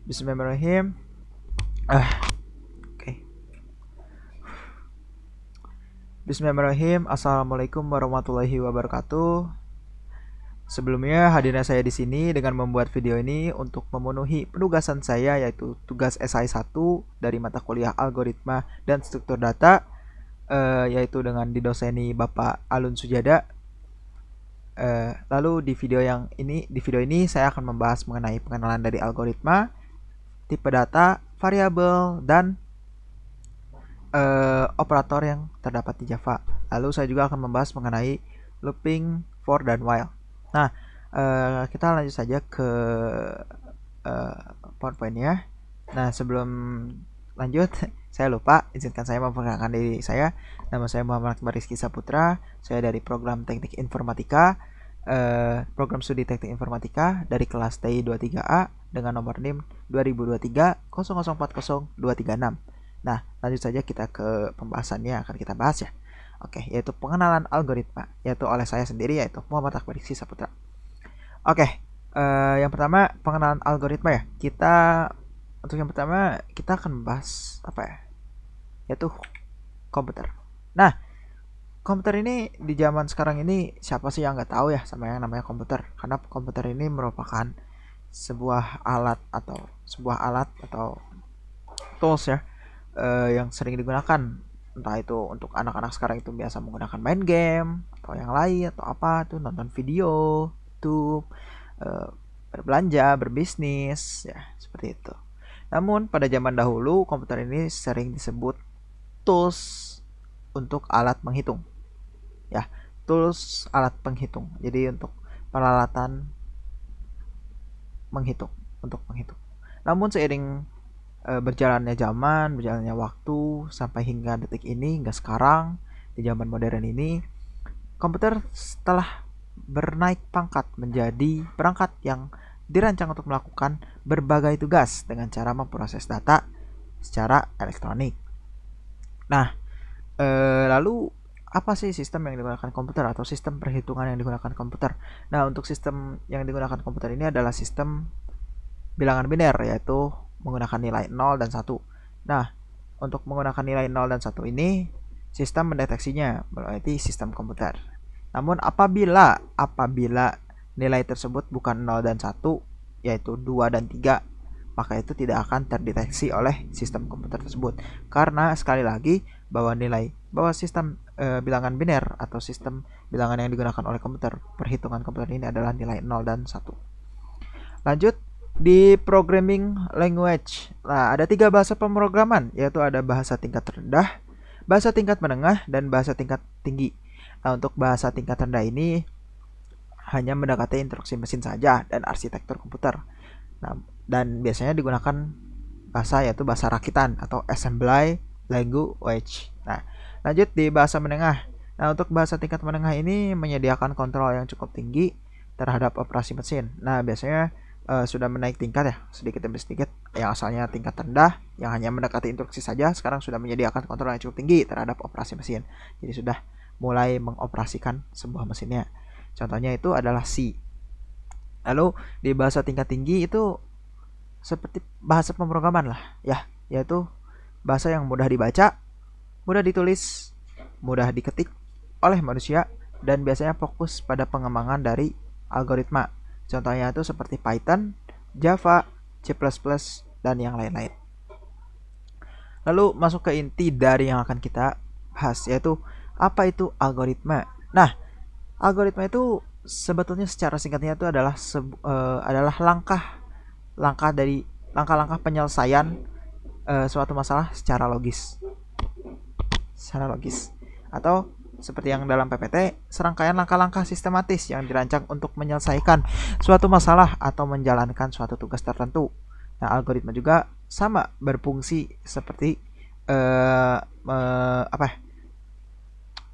Bismillahirrahmanirrahim. Oke. Bismillahirrahmanirrahim. Assalamualaikum warahmatullahi wabarakatuh. Sebelumnya hadirnya saya di sini dengan membuat video ini untuk memenuhi penugasan saya, yaitu tugas esai 1 dari mata kuliah Algoritma dan Struktur Data, yaitu dengan didoseni Bapak Alun Sujada. Lalu di video ini saya akan membahas mengenai pengenalan dari algoritma, tipe data, variabel, dan operator yang terdapat di Java. Lalu saya juga akan membahas mengenai looping, for, dan while. Nah, kita lanjut saja ke PowerPoint-nya. Nah, sebelum lanjut, saya lupa, izinkan saya memperkenalkan diri saya. Nama saya Muhammad Akbar Rizky Saputra. Saya dari program Teknik Informatika, program studi Teknik Informatika dari kelas TI 23A dengan nomor NIM 2023 00400236. Nah, lanjut saja kita ke pembahasannya, akan kita bahas ya. Oke, yaitu pengenalan algoritma, yaitu oleh saya sendiri, yaitu Muhammad Akbar Rizky Saputra. Oke, yang pertama pengenalan algoritma ya. Untuk yang pertama kita akan membahas apa ya? Yaitu komputer. Nah, komputer ini di zaman sekarang ini siapa sih yang nggak tahu ya sama yang namanya komputer? Karena komputer ini merupakan sebuah alat atau tools ya, yang sering digunakan, entah itu untuk anak-anak sekarang itu biasa menggunakan main game atau yang lain atau apa tuh, nonton video, YouTube, berbelanja, berbisnis ya, seperti itu. Namun pada zaman dahulu komputer ini sering disebut tools untuk alat menghitung ya, tools alat penghitung. Jadi untuk peralatan menghitung, untuk menghitung. Namun seiring berjalannya zaman, berjalannya waktu sampai hingga detik ini, hingga sekarang di zaman modern ini, komputer setelah bernaik pangkat menjadi perangkat yang dirancang untuk melakukan berbagai tugas dengan cara memproses data secara elektronik. Nah, lalu apa sih sistem yang digunakan komputer atau sistem perhitungan yang digunakan komputer? Nah, untuk sistem yang digunakan komputer ini adalah sistem bilangan biner, yaitu menggunakan nilai 0 dan 1. Nah, untuk menggunakan nilai 0 dan 1 ini, sistem mendeteksinya melalui sistem komputer. Namun apabila nilai tersebut bukan 0 dan 1, yaitu 2 dan 3, maka itu tidak akan terdeteksi oleh sistem komputer tersebut. Karena sekali lagi bahwa sistem bilangan biner atau sistem bilangan yang digunakan oleh komputer, perhitungan komputer ini adalah nilai 0 dan 1. Lanjut di programming language. Nah, ada 3 bahasa pemrograman, yaitu ada bahasa tingkat rendah, bahasa tingkat menengah, dan bahasa tingkat tinggi. Nah, untuk bahasa tingkat rendah ini hanya mendekati instruksi mesin saja dan arsitektur komputer. Nah, dan biasanya digunakan yaitu bahasa rakitan atau assembly language. Nah, lanjut di bahasa menengah. Nah, untuk bahasa tingkat menengah ini menyediakan kontrol yang cukup tinggi terhadap operasi mesin. Nah, biasanya sudah menaik tingkat ya, sedikit demi sedikit. Yang asalnya tingkat rendah yang hanya mendekati instruksi saja, sekarang sudah menyediakan kontrol yang cukup tinggi terhadap operasi mesin. Jadi sudah mulai mengoperasikan sebuah mesinnya. Contohnya itu adalah C. Lalu di bahasa tingkat tinggi itu seperti bahasa pemrograman lah ya, yaitu bahasa yang mudah dibaca, mudah ditulis, mudah diketik oleh manusia, dan biasanya fokus pada pengembangan dari algoritma. Contohnya itu seperti Python, Java, C++, dan yang lain-lain. Lalu masuk ke inti dari yang akan kita bahas, yaitu apa itu algoritma. Nah, algoritma itu sebetulnya secara singkatnya itu adalah langkah-langkah penyelesaian suatu masalah secara logis. Atau seperti yang dalam PPT, serangkaian langkah-langkah sistematis yang dirancang untuk menyelesaikan suatu masalah atau menjalankan suatu tugas tertentu. Nah, algoritma juga sama berfungsi seperti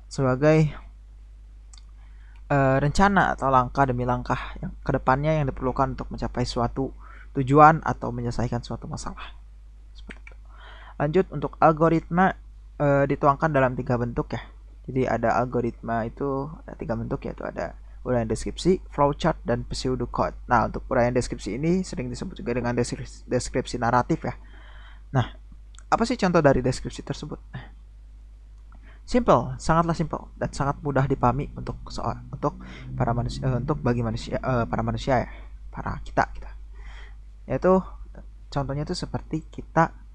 sebagai rencana atau langkah demi langkah yang kedepannya yang diperlukan untuk mencapai suatu tujuan atau menyelesaikan suatu masalah. Seperti itu. Lanjut, untuk algoritma dituangkan dalam 3 bentuk ya. Jadi ada algoritma itu ada 3 bentuk, yaitu ada uraian deskripsi, flowchart, dan pseudocode. Nah, untuk uraian deskripsi ini sering disebut juga dengan deskripsi naratif ya. Nah, apa sih contoh dari deskripsi tersebut? Simple, sangatlah simple dan sangat mudah dipahami untuk para manusia, untuk bagi manusia, para manusia ya, para kita. Yaitu contohnya itu seperti kita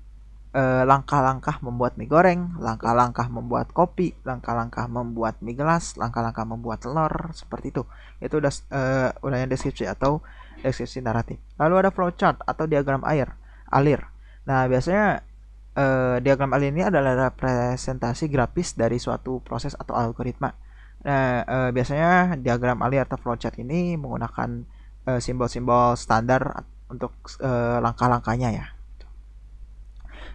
langkah-langkah membuat mie goreng, langkah-langkah membuat kopi, langkah-langkah membuat mie gelas, langkah-langkah membuat telur, seperti itu. Itu udah uraian deskripsi atau deskripsi naratif. Lalu ada flowchart atau diagram alir. Nah, biasanya diagram alir ini adalah representasi grafis dari suatu proses atau algoritma. Nah, biasanya diagram alir atau flowchart ini menggunakan simbol-simbol standar untuk langkah-langkahnya ya.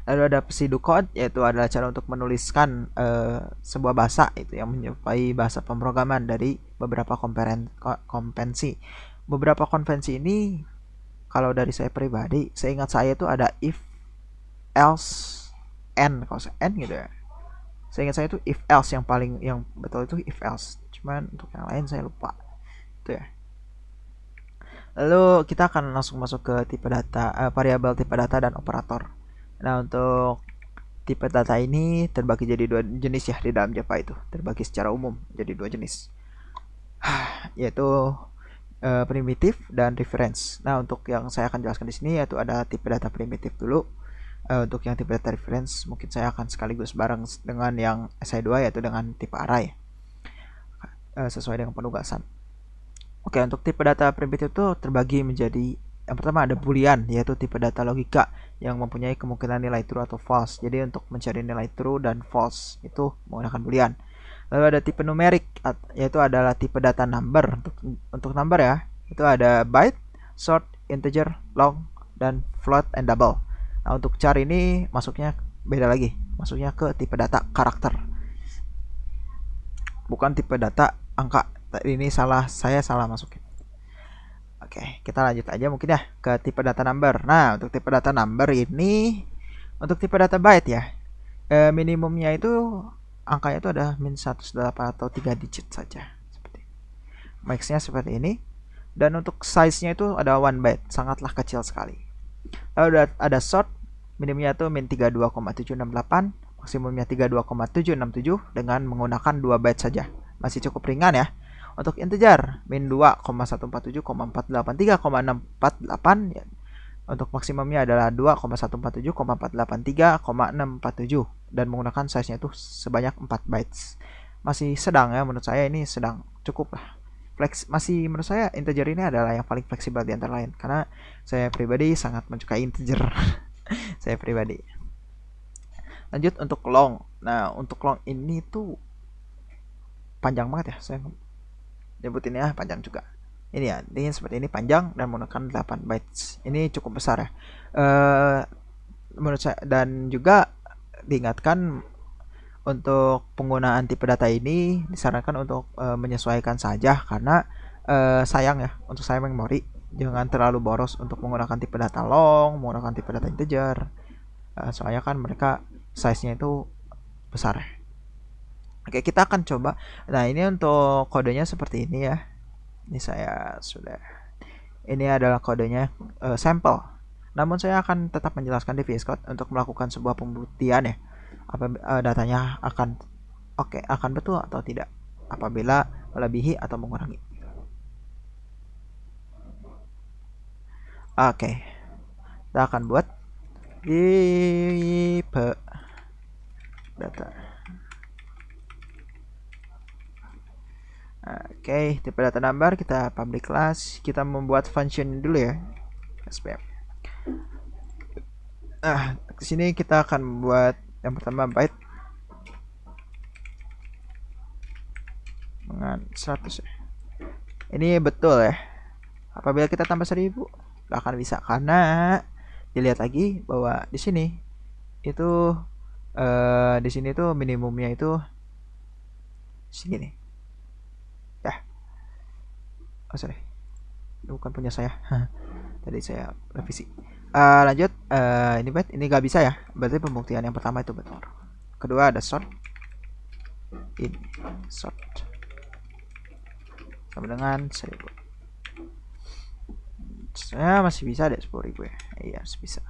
Lalu ada pseudocode, yaitu adalah cara untuk menuliskan sebuah bahasa itu yang menyerupai bahasa pemrograman dari beberapa konvensi. Beberapa konvensi ini, kalau dari saya pribadi, seingat saya itu ada if, else, and, kalau n gitu ya. Seingat saya itu if else yang betul itu if else. Cuman untuk yang lain saya lupa. Itu ya. Lalu kita akan langsung masuk ke tipe data, variabel tipe data dan operator. Nah, untuk tipe data ini terbagi jadi dua jenis ya di dalam Java itu. Terbagi secara umum jadi dua jenis. Yaitu primitif dan reference. Nah, untuk yang saya akan jelaskan di sini yaitu ada tipe data primitif dulu. Untuk yang tipe data reference mungkin saya akan sekaligus bareng dengan yang SI2 yaitu dengan tipe array. Sesuai dengan penugasan. Oke, untuk tipe data primitif itu terbagi menjadi yang pertama ada boolean, yaitu tipe data logika yang mempunyai kemungkinan nilai true atau false. Jadi untuk mencari nilai true dan false itu menggunakan boolean. Lalu ada tipe numerik, yaitu adalah tipe data number. Untuk number ya, itu ada byte, short, integer, long, dan float and double. Nah, untuk char ini masuknya beda lagi, masuknya ke tipe data karakter, bukan tipe data angka. Ini saya salah masukin. Oke, kita lanjut aja mungkin ya ke tipe data number. Nah, untuk tipe data number ini, untuk tipe data byte ya, minimumnya itu angkanya itu ada -128 atau 3 digit saja. Seperti maxnya seperti ini. Dan untuk size-nya itu ada 1 byte, sangatlah kecil sekali. Lalu ada short, minimumnya itu -32,768, maksimumnya 32,767 dengan menggunakan 2 byte saja. Masih cukup ringan ya. Untuk integer, -2,147,483,648 ya. Untuk maksimumnya adalah 2,147,483,647 dan menggunakan size-nya itu sebanyak 4 bytes. Masih sedang ya, menurut saya ini sedang, cukup lah. Masih menurut saya integer ini adalah yang paling fleksibel di antara lain karena saya pribadi sangat menyukai integer. Saya pribadi. Lanjut untuk long. Nah, untuk long ini tuh panjang banget ya. Saya nyebutin ya, panjang juga. Ini ya, ini seperti ini panjang dan menggunakan 8 bytes. Ini cukup besar ya. Menurut saya, dan juga diingatkan untuk penggunaan tipe data ini disarankan untuk menyesuaikan saja karena sayang ya untuk saya memori. Jangan terlalu boros untuk menggunakan tipe data long, menggunakan tipe data integer. Soalnya kan mereka size-nya itu besar. Oke, kita akan coba. Nah, ini untuk kodenya seperti ini ya. Ini saya sudah. Ini adalah kodenya sampel. Namun saya akan tetap menjelaskan di VS Code untuk melakukan sebuah pembuktian ya. Apa datanya akan akan betul atau tidak apabila melebihi atau mengurangi. Oke. Kita akan buat tipe data. Oke, tipe data number kita public class, kita membuat function dulu ya. SPM. Nah, di sini kita akan membuat yang pertama byte dengan 100 ya. Ini betul ya. Apabila kita tambah 1000 nggak akan bisa karena dilihat lagi bahwa di sini itu tuh minimumnya itu segini ya. Oh sorry, ini bukan punya saya. Tadi saya revisi. Lanjut, ini byte ini nggak bisa ya, berarti pembuktian yang pertama itu betul. Kedua ada sort, ini sort sama dengan 1000. Saya masih bisa deh 10.000 ya. Iya, masih bisa.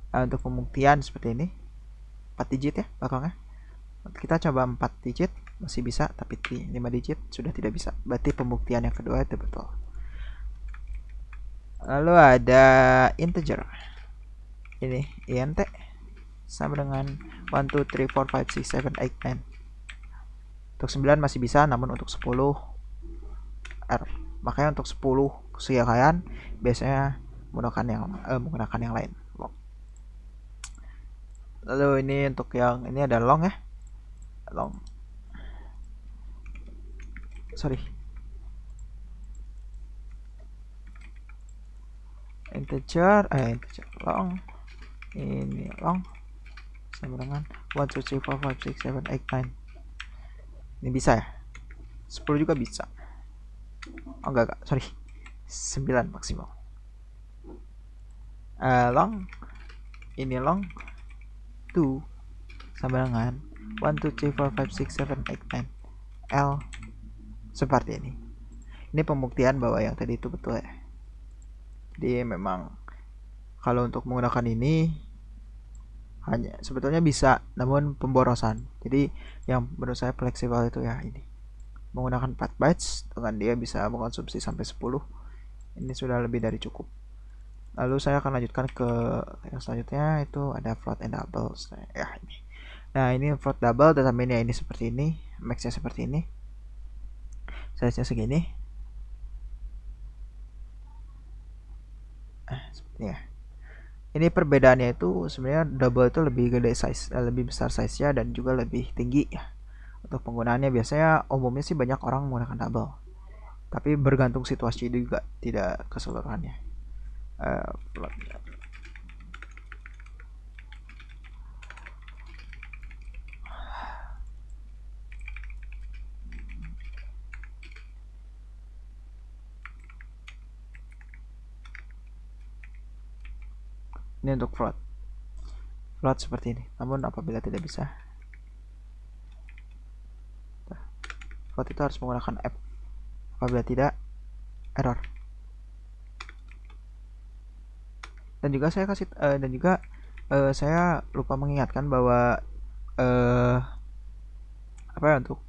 Nah, untuk pembuktian seperti ini 4 digit ya belakangnya. Kita coba 4 digit masih bisa, tapi 5 digit sudah tidak bisa. Berarti pembuktian yang kedua itu betul. Lalu ada integer. Ini int sama dengan 1 2 3 4 5 6 7 8 9. Untuk 9 masih bisa, namun untuk 10 error. Makanya untuk 10 sekian biasanya menggunakan yang lain. Lalu ini untuk yang ini ada long ya. Long. Sorry. Integer long. Ini long sama dengan 1 2 3 4 5 6 7 8 9. Ini bisa ya? 10 juga bisa. Oh enggak, sorry. 9 maksimal. Long. Ini long 2 sama dengan 1 2 3 4 5 6 7 8 9. L seperti ini. Ini pembuktian bahwa yang tadi itu betul ya. Jadi memang kalau untuk menggunakan ini hanya sebetulnya bisa, namun pemborosan. Jadi yang menurut saya fleksibel itu ya ini. Menggunakan 4 bytes dengan dia bisa mengkonsumsi sampai 10. Ini sudah lebih dari cukup. Lalu saya akan lanjutkan ke yang selanjutnya, itu ada float and double. Ya ini. Nah, ini float double, data mainnya ini seperti ini, max-nya seperti ini. Size-nya segini. Seperti ya. Ini perbedaannya itu sebenarnya double itu lebih gede size, lebih besar size-nya dan juga lebih tinggi ya. Untuk penggunaannya biasanya umumnya sih banyak orang menggunakan double. Tapi bergantung situasi juga, tidak keseluruhannya. Ini untuk float seperti ini. Namun apabila tidak bisa, float itu harus menggunakan F. Apabila tidak, error. Dan juga saya saya lupa mengingatkan bahwa untuk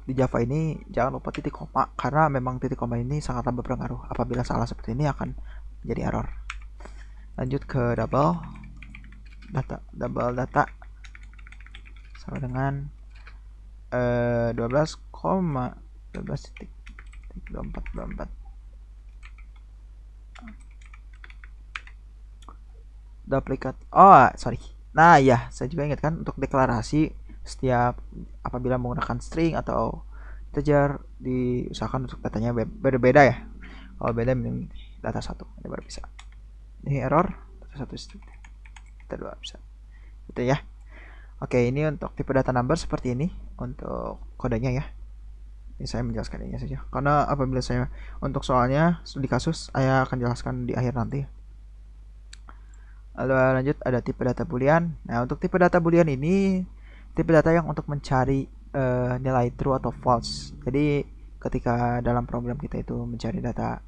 di Java ini jangan lupa titik koma, karena memang titik koma ini sangatlah berpengaruh. Apabila salah seperti ini akan jadi error. Lanjut ke double data sama dengan 12,24 duplikat. Sorry. Nah ya, saya juga ingatkan untuk deklarasi setiap apabila menggunakan string atau integer diusahakan untuk datanya berbeda ya. Kalau beda data 1 ini baru bisa. Ini error data 1 data 2 bisa. Gitu ya. Oke, ini untuk tipe data number seperti ini untuk kodenya ya. Ini saya menjelaskan ini saja. Karena apabila saya untuk soalnya di kasus saya akan jelaskan di akhir nanti. Lalu lanjut ada tipe data boolean. Nah, untuk tipe data boolean ini tipe data yang untuk mencari nilai true atau false. Jadi ketika dalam program kita itu mencari data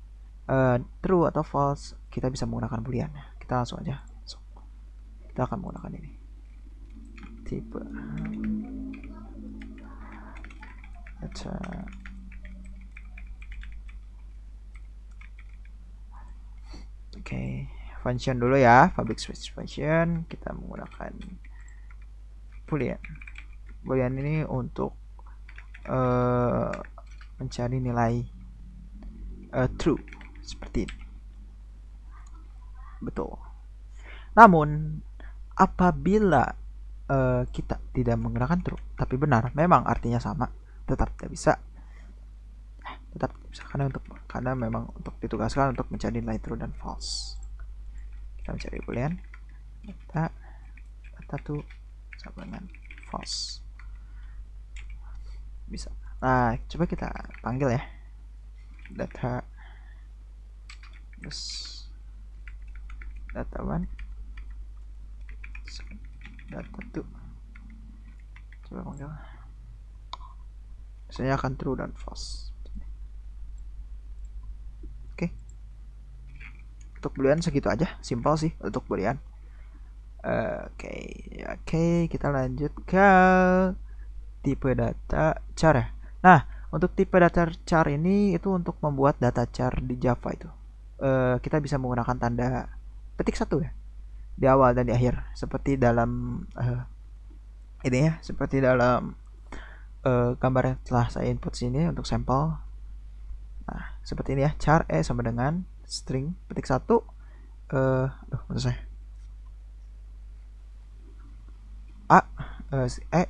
true atau false, kita bisa menggunakan boolean. Kita langsung aja. Kita akan menggunakan ini. Tipe data Oke, function dulu ya, public switch function. Kita menggunakan boolean. Boolean ini untuk mencari nilai true seperti ini. Betul. Namun apabila kita tidak menggunakan true tapi benar, memang artinya sama, tetap tidak bisa. Karena memang untuk ditugaskan untuk mencari nilai true dan false. Kita mencari boolean data true sama dengan false. Bisa. Nah, coba kita panggil ya. Data data 1 data 2. Coba panggil. Biasanya akan true dan false. Untuk boolean segitu aja, simpel sih untuk boolean. Oke, kita lanjut ke tipe data char ya. Nah, untuk tipe data char ini itu untuk membuat data char di Java itu. Kita bisa menggunakan tanda petik satu ya di awal dan di akhir, seperti dalam ini ya, seperti dalam gambar yang telah saya input sini untuk sampel. Nah, seperti ini ya, char e sama dengan string petik satu maksud saya a e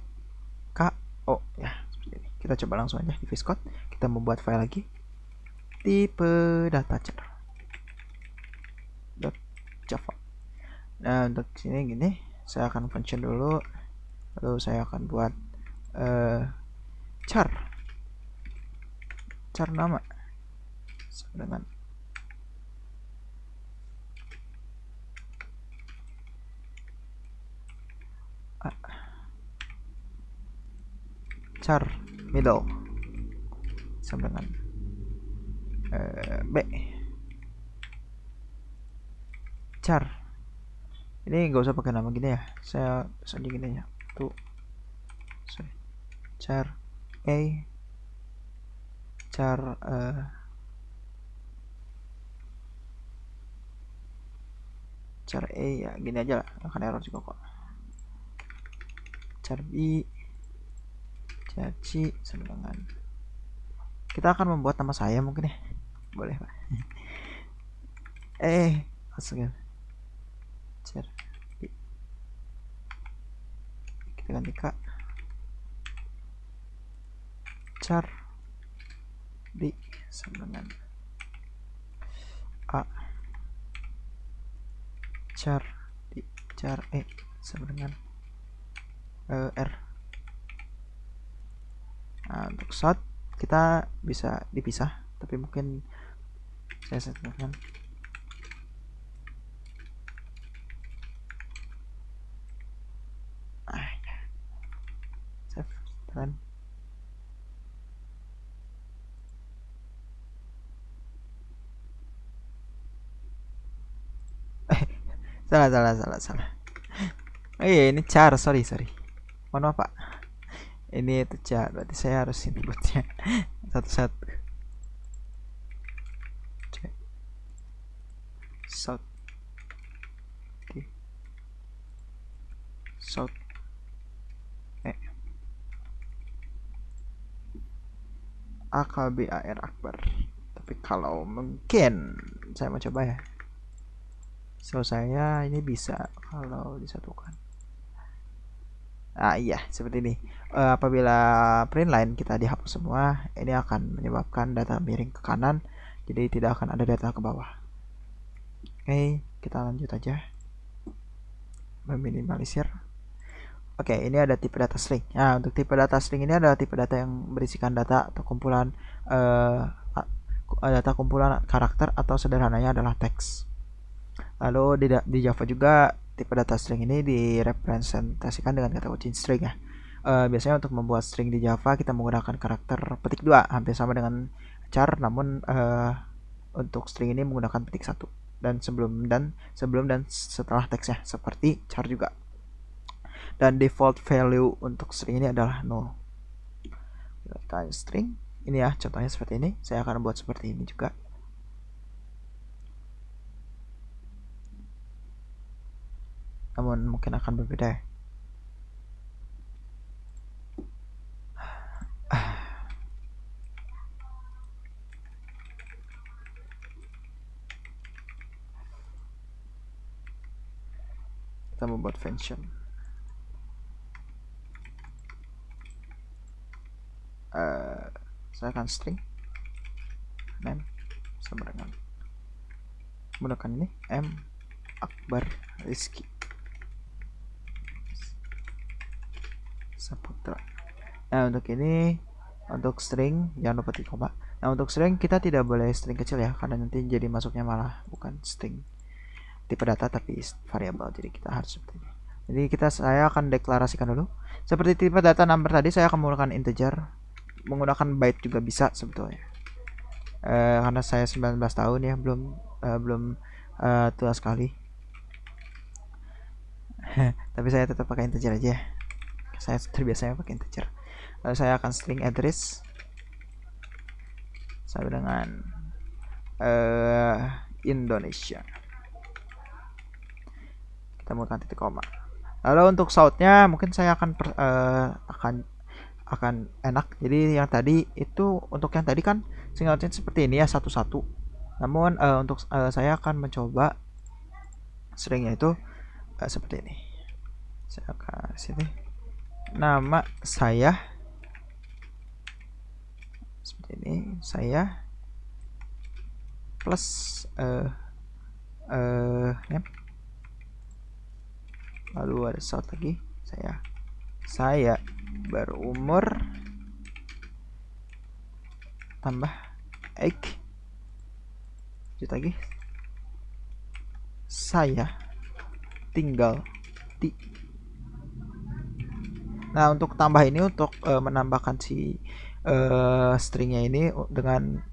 k o ya, seperti ini. Kita coba langsung aja di VS Code, kita membuat file lagi tipe data char .java. Nah, untuk sini gini, saya akan function dulu, lalu saya akan buat char nama dengan char middle sama dengan b char. Ini nggak usah pakai nama gini ya, saya saja gini ya, tuh char a char char a ya gini aja lah, akan error juga kok. Char b char c sama dengan, kita akan membuat nama saya mungkin ya, boleh pak. Langsung char b, kita ganti k char b sama dengan a char b char e sama dengan r. Nah, untuk sort kita bisa dipisah, tapi mungkin saya settingkan save run. Salah. Oh iya, ini char, sorry. Mohon maaf pak. Ini itu char, berarti saya harus inputnya satu-satu. South. Oke. South. AKBAR Akbar. Tapi kalau mungkin saya mau coba ya. So saya ini bisa kalau disatukan. Iya, seperti ini. Apabila print line kita dihapus semua, ini akan menyebabkan data miring ke kanan, jadi tidak akan ada data ke bawah. Oke, kita lanjut aja. Meminimalisir. Oke, ini ada tipe data string. Nah, untuk tipe data string ini adalah tipe data yang berisikan data atau kumpulan data kumpulan karakter atau sederhananya adalah teks. Lalu di Java juga tipe data string ini direpresentasikan dengan kata kunci string ya. Biasanya untuk membuat string di Java kita menggunakan karakter petik 2, hampir sama dengan char, namun untuk string ini menggunakan petik 1 dan sebelum dan setelah teksnya seperti char juga. Dan default value untuk string ini adalah 0. String ini ya, contohnya seperti ini. Saya akan buat seperti ini juga. Namun mungkin akan berbeda ya. Kita membuat function. Saya akan string name sama dengan menggunakan ini M Akbar Rizky Saputra. Nah, untuk ini untuk string jangan lupa di koma. Nah, untuk string kita tidak boleh string kecil ya, karena nanti jadi masuknya malah bukan string tipe data tapi variabel. Jadi kita harus seperti ini. Jadi saya akan deklarasikan dulu. Seperti tipe data number tadi, saya akan menggunakan integer, menggunakan byte juga bisa sebetulnya. Karena saya 19 tahun ya, belum tua sekali. Tapi saya tetap pakai integer aja. Saya terbiasa pakai integer. Lalu saya akan string address sama dengan Indonesia. Kita menggunakan titik koma. Lalu untuk shoutnya mungkin saya akan akan enak. Jadi yang tadi itu, untuk yang tadi kan singkatnya seperti ini ya, satu-satu. Namun untuk saya akan mencoba stringnya itu seperti ini. Saya kasih sini nama saya seperti ini, saya plus name. Lalu ada shout lagi, saya berumur tambah X lagi, saya tinggal di. Nah, untuk tambah ini untuk menambahkan si stringnya ini dengan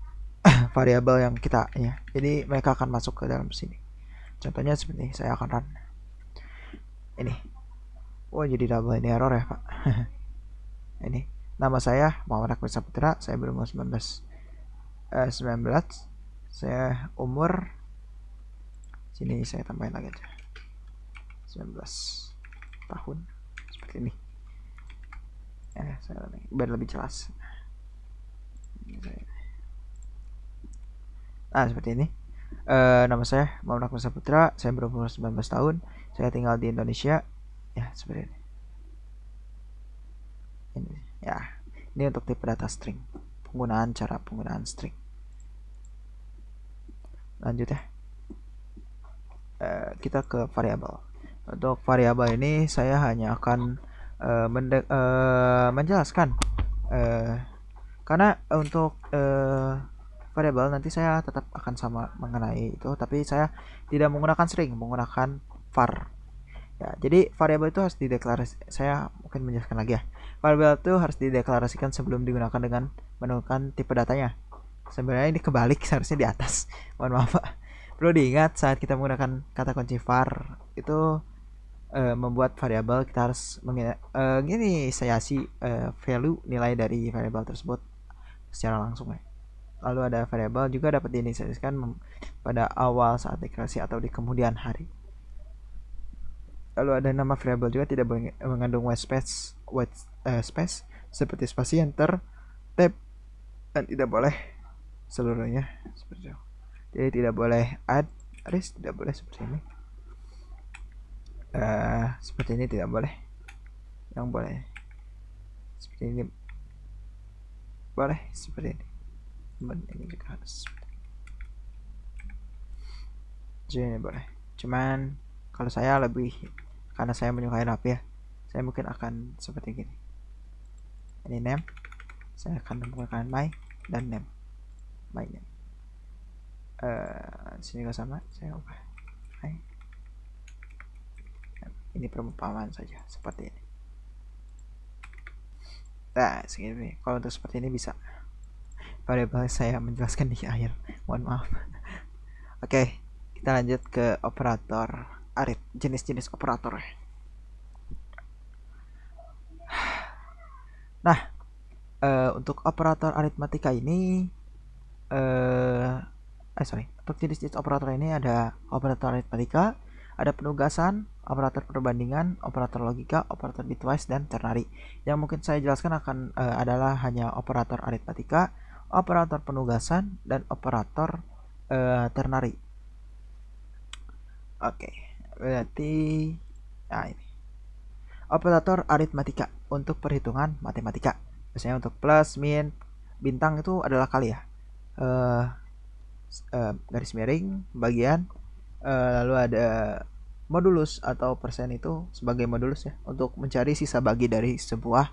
variabel yang kita ya. Jadi mereka akan masuk ke dalam sini. Contohnya seperti ini, saya akan run. Ini. Oh, jadi double ini error ya, Pak. Ini. Nama saya Muhammad Akbar Saputra, saya berumur 19. Saya umur sini saya tambahin lagi aja. 19 tahun. Seperti ini. Saya biar lebih jelas. Seperti ini. Nama saya Muhammad Akbar Saputra, saya berumur 19 tahun, saya tinggal di Indonesia. Ya, seperti ini. Ini untuk tipe data string. Cara penggunaan string. Lanjut ya. Kita ke variabel. Untuk variabel ini saya hanya akan menjelaskan karena untuk variabel nanti saya tetap akan sama mengenai itu, tapi saya tidak menggunakan string, menggunakan var. Ya, jadi variabel itu harus dideklarasikan. Saya mungkin menjelaskan lagi ya. Variabel itu harus dideklarasikan sebelum digunakan dengan menemukan tipe datanya. Sebenarnya ini kebalik, seharusnya di atas. Mohon maaf, Pak. Perlu diingat saat kita menggunakan kata kunci var itu membuat variabel, kita harus menginisiasi value nilai dari variabel tersebut secara langsung ya. Lalu ada variabel juga dapat diinisiasikan pada awal saat deklarasi atau di kemudian hari. Lalu ada nama variabel juga tidak mengandung white space seperti spasi, enter, tab, dan tidak boleh seluruhnya seperti itu. Jadi tidak boleh add, tidak boleh seperti ini. Seperti ini tidak boleh. Yang boleh seperti ini boleh, seperti ini. Ini juga harus. Jadi ini boleh. Cuman kalau saya lebih, karena saya menyukai rapi ya, saya mungkin akan seperti gini. Ini name, saya akan menggunakan my dan name, my name. Sini juga sama, saya ubah my. Ini perumpamaan saja seperti ini. Nah, segini. Kalau untuk seperti ini bisa. Variabel saya menjelaskan di akhir. Mohon maaf. Oke, kita lanjut ke operator arit, jenis-jenis operator. Nah, untuk operator aritmatika ini untuk jenis-jenis operator ini ada operator aritmatika, ada penugasan, operator perbandingan, operator logika, operator bitwise, dan ternary. Yang mungkin saya jelaskan adalah hanya operator aritmatika, operator penugasan, dan operator ternary. Oke, berarti ini operator aritmatika untuk perhitungan matematika. Biasanya untuk plus, min, bintang itu adalah kali ya. Garis miring, bagian, lalu ada modulus atau persen itu sebagai modulus ya, untuk mencari sisa bagi dari sebuah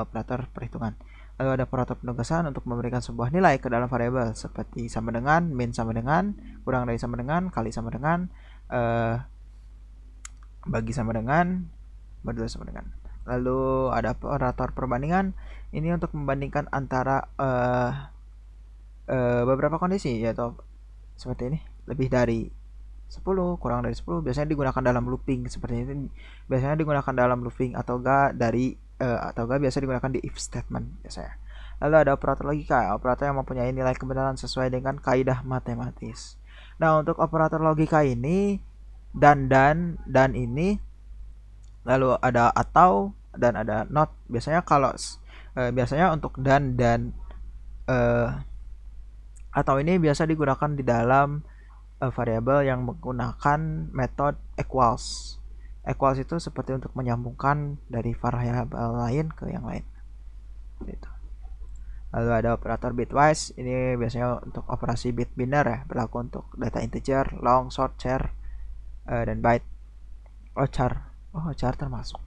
operator perhitungan. Lalu ada operator penugasan untuk memberikan sebuah nilai ke dalam variabel seperti sama dengan, min sama dengan, kurang dari sama dengan, kali sama dengan, bagi sama dengan, modulus sama dengan. Lalu ada operator perbandingan, ini untuk membandingkan antara beberapa kondisi, yaitu seperti ini, lebih dari 10 kurang dari 10 biasanya digunakan dalam looping seperti ini, biasanya digunakan dalam looping atau enggak dari atau enggak biasa digunakan di if statement biasanya. Lalu ada operator logika, operator yang mempunyai nilai kebenaran sesuai dengan kaidah matematis. Nah, untuk operator logika ini dan ini, lalu ada atau dan ada not. Biasanya kalau biasanya untuk dan eh, atau ini biasa digunakan di dalam variabel yang menggunakan metode equals. Equals itu seperti untuk menyambungkan dari variabel lain ke yang lain. Gitu. Lalu ada operator bitwise, ini biasanya untuk operasi bit biner ya, berlaku untuk data integer, long, short, char, dan byte. Oh, char. Oh, char termasuk.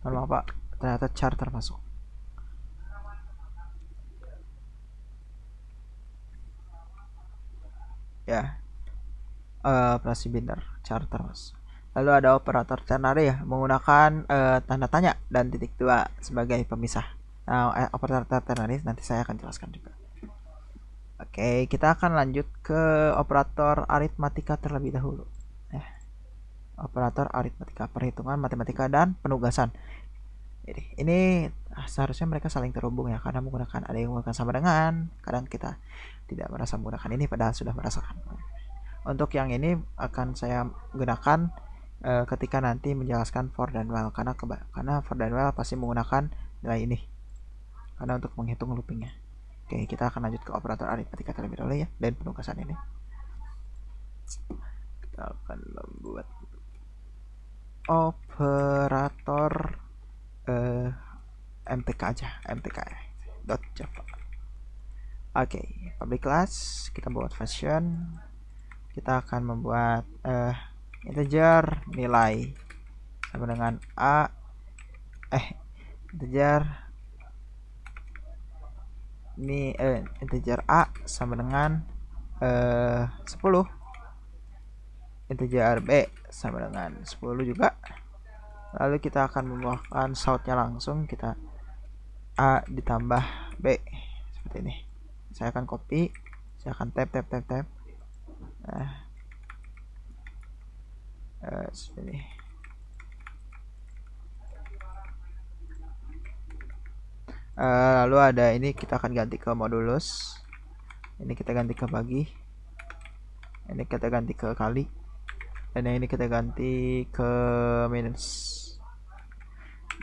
Kalau apa? Ternyata char termasuk. Ya, operasi biner, char termasuk. Lalu ada operator ternary ya, menggunakan tanda tanya dan titik dua sebagai pemisah. Nah, operator ternary nanti saya akan jelaskan juga. Oke, kita akan lanjut ke operator aritmatika terlebih dahulu. Operator aritmatika, perhitungan, matematika, dan penugasan. Jadi, ini seharusnya mereka saling terhubung ya, karena menggunakan ada yang menggunakan sama dengan, kadang kita tidak merasa menggunakan ini padahal sudah merasakan. Untuk yang ini akan saya gunakan ketika nanti menjelaskan for dan while, karena for dan while pasti menggunakan nilai ini karena untuk menghitung loopingnya. Oke, kita akan lanjut ke operator aritmatika terlebih dahulu ya, dan penugasan ini kita akan membuat operator MTK aja, MTK .java. Oke, public class kita buat function, kita akan membuat integer nilai sama dengan a integer a sama dengan 10, integer b sama dengan 10 juga. Lalu kita akan membuahkan shoutnya langsung, kita a ditambah b seperti ini. Saya akan copy, saya akan tab seperti ini. Lalu ada ini, kita akan ganti ke modulus, ini kita ganti ke bagi, ini kita ganti ke kali, dan yang ini kita ganti ke minus.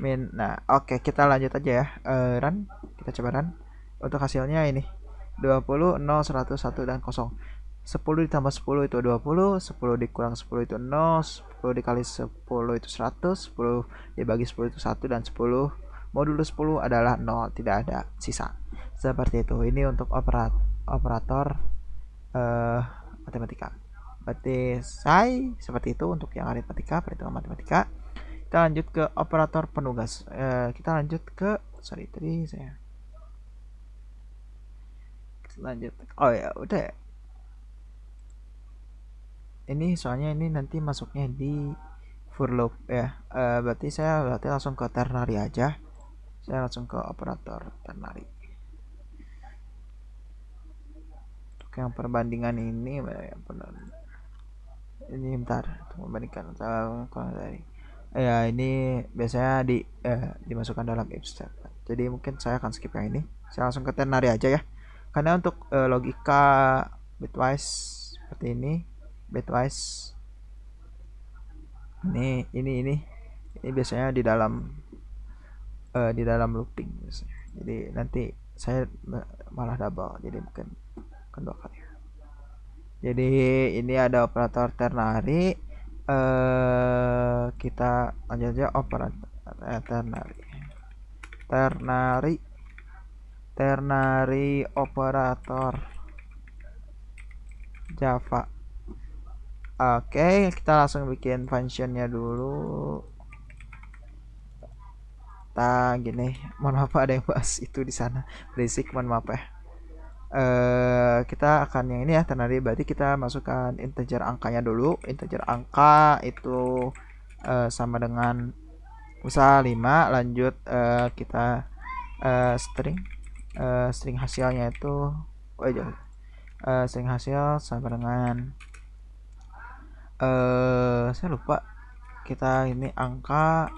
Nah, oke, kita lanjut aja ya. Run, kita coba run. Untuk hasilnya ini 20, 0, 100, 1, dan 0. 10 ditambah 10 itu 20, 10 dikurang 10 itu 0, 10 dikali 10 itu 100, 10 dibagi 10 itu 1, dan 10 modulus 10 adalah 0, tidak ada sisa. Seperti itu. Ini untuk operator matematika. Berarti seperti itu untuk yang aritmatika, perhitungan matematika. Kita lanjut ke operator penugas. Kita lanjut ke tadi saya lanjut. Oh ya, udah ya. Ini soalnya ini nanti masuknya di for loop ya. Berarti langsung ke ternary aja. Saya langsung ke operator ternary. Untuk yang perbandingan ini ini bentar, untuk membandingkan tadi. Ya, ini biasanya dimasukkan dalam if statement. Jadi mungkin saya akan skip yang ini. Saya langsung ke ternary aja ya. Karena untuk logika bitwise seperti ini, bitwise ini biasanya di dalam looping biasanya. Jadi nanti saya malah double, jadi mungkin kedua kali. Jadi ini ada operator ternary. Kita lanjut aja operator ternary operator Java. Oke, kita langsung bikin functionnya dulu. Gini, mohon maaf ada yang bahas itu di sana, basic, mohon maaf ya. Kita akan yang ini ya, ternary, berarti kita masukkan integer angkanya dulu. Integer angka itu sama dengan misal 5, lanjut kita string hasilnya itu string hasil sama dengan saya lupa, kita ini angka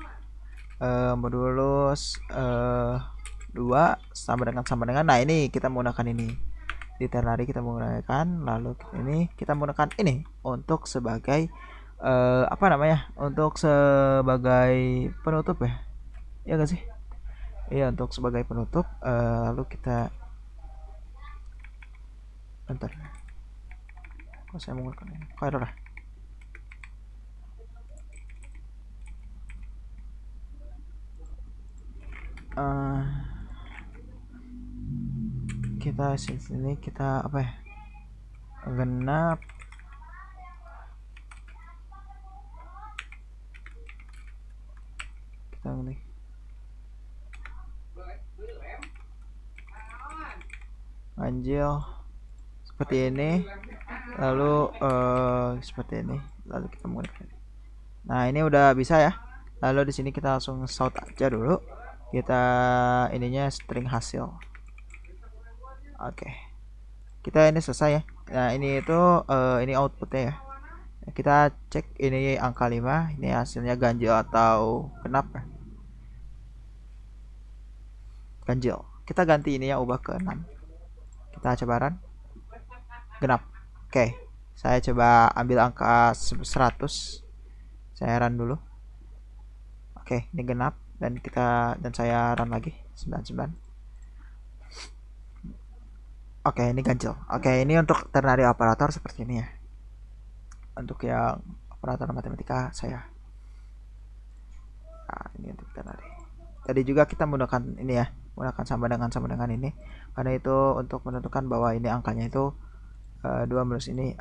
modulus 2 sama dengan, nah ini kita menggunakan ini di ternary, kita menggunakan, lalu ini kita menggunakan ini untuk sebagai apa namanya, untuk sebagai penutup ya, ya gak sih? Iya, untuk sebagai penutup. Lalu kita, bentar, kok saya menggunakan ini, kok error lah. Kita sini kita apa ya, genap, kita ini ganjil seperti ini, lalu seperti ini, lalu kita menggunakan. Nah ini udah bisa ya. Lalu di sini kita langsung shout aja dulu, kita ininya string hasil. Oke, kita ini selesai ya. Nah ini itu ini outputnya ya. Kita cek ini angka 5, ini hasilnya ganjil atau genap ya. Ganjil, kita ganti ini ya, ubah ke 6. Kita coba run, genap. Oke, saya coba ambil angka 100, saya run dulu. Oke, ini genap, dan saya run lagi 99. Oke, ini ganjil. Oke, ini untuk ternary operator seperti ini ya. Untuk yang operator matematika saya. Nah, ini untuk ternary. Tadi juga kita menggunakan ini ya, menggunakan sama dengan ini, karena itu untuk menentukan bahwa ini angkanya itu 2 minus ini,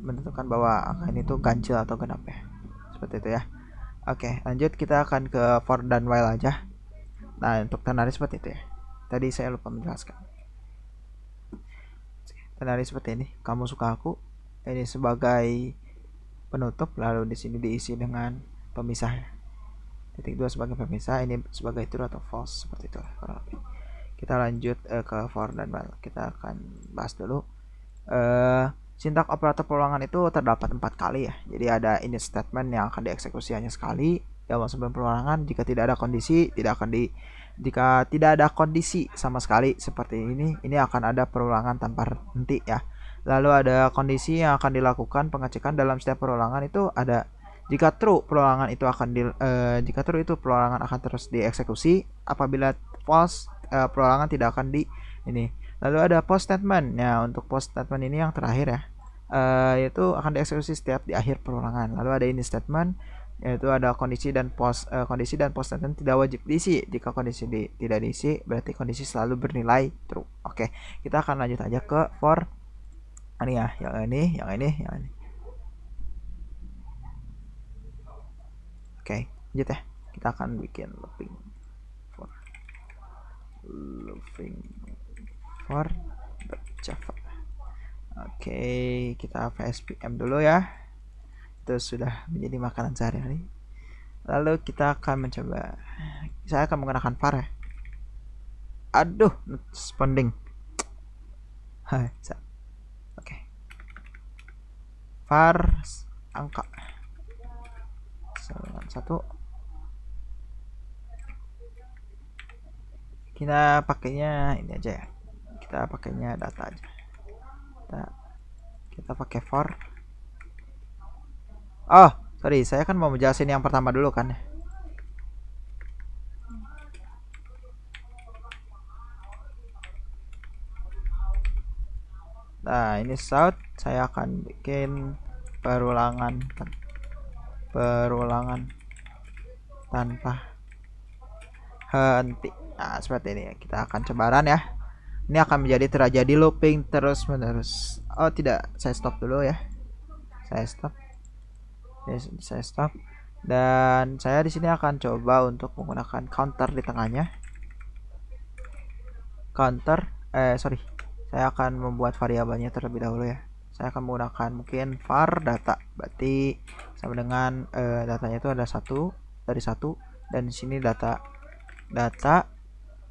menentukan bahwa angka ini tuh ganjil atau genap ya, seperti itu ya. Oke, lanjut, kita akan ke for dan while aja. Nah untuk ternary seperti itu ya, tadi saya lupa menjelaskan. Ternary seperti ini, kamu suka aku, ini sebagai penutup, lalu di sini diisi dengan pemisah ya. Titik 2 sebagai pemisah, ini sebagai true atau false, seperti itu. Kita lanjut ke for dan while. Kita akan bahas dulu. Sintak operator perulangan itu terdapat 4 kali ya. Jadi ada init statement yang akan dieksekusi hanya sekali dalam sebelum perulangan. Jika tidak ada kondisi, jika tidak ada kondisi sama sekali seperti ini akan ada perulangan tanpa henti ya. Lalu ada kondisi yang akan dilakukan pengecekan dalam setiap perulangan, itu ada jika true perulangan itu jika true itu perulangan akan terus dieksekusi, apabila false perulangan tidak akan ini. Lalu ada post statement. Nah untuk post statement ini yang terakhir ya, yaitu akan dieksekusi setiap di akhir perulangan. Lalu ada ini statement, yaitu ada kondisi dan post statement tidak wajib diisi. Jika kondisi tidak diisi, berarti kondisi selalu bernilai true. Oke, kita akan lanjut aja ke for ini ya, yang ini. Oke, lanjut ya. Kita akan bikin looping for Java. Oke, kita VSPM dulu ya. Itu sudah menjadi makanan sehari-hari. Lalu kita akan mencoba. Saya akan menggunakan var ya. Aduh, responding. Oke. Var angka 1. Kita pakainya ini aja ya. Kita pakainya data aja. Kita pakai for. Oh, sorry, saya kan mau menjelasin yang pertama dulu kan. Nah, ini shout, saya akan bikin perulangan tanpa henti. Nah, seperti ini. Kita akan coba run ya. Ini akan terjadi looping terus menerus. Oh tidak, saya stop dulu ya. Saya stop. Dan saya di sini akan coba untuk menggunakan counter di tengahnya. Saya akan membuat variabelnya terlebih dahulu ya. Saya akan menggunakan mungkin var data. Berarti sama dengan datanya itu ada 1 dari 1, dan di sini data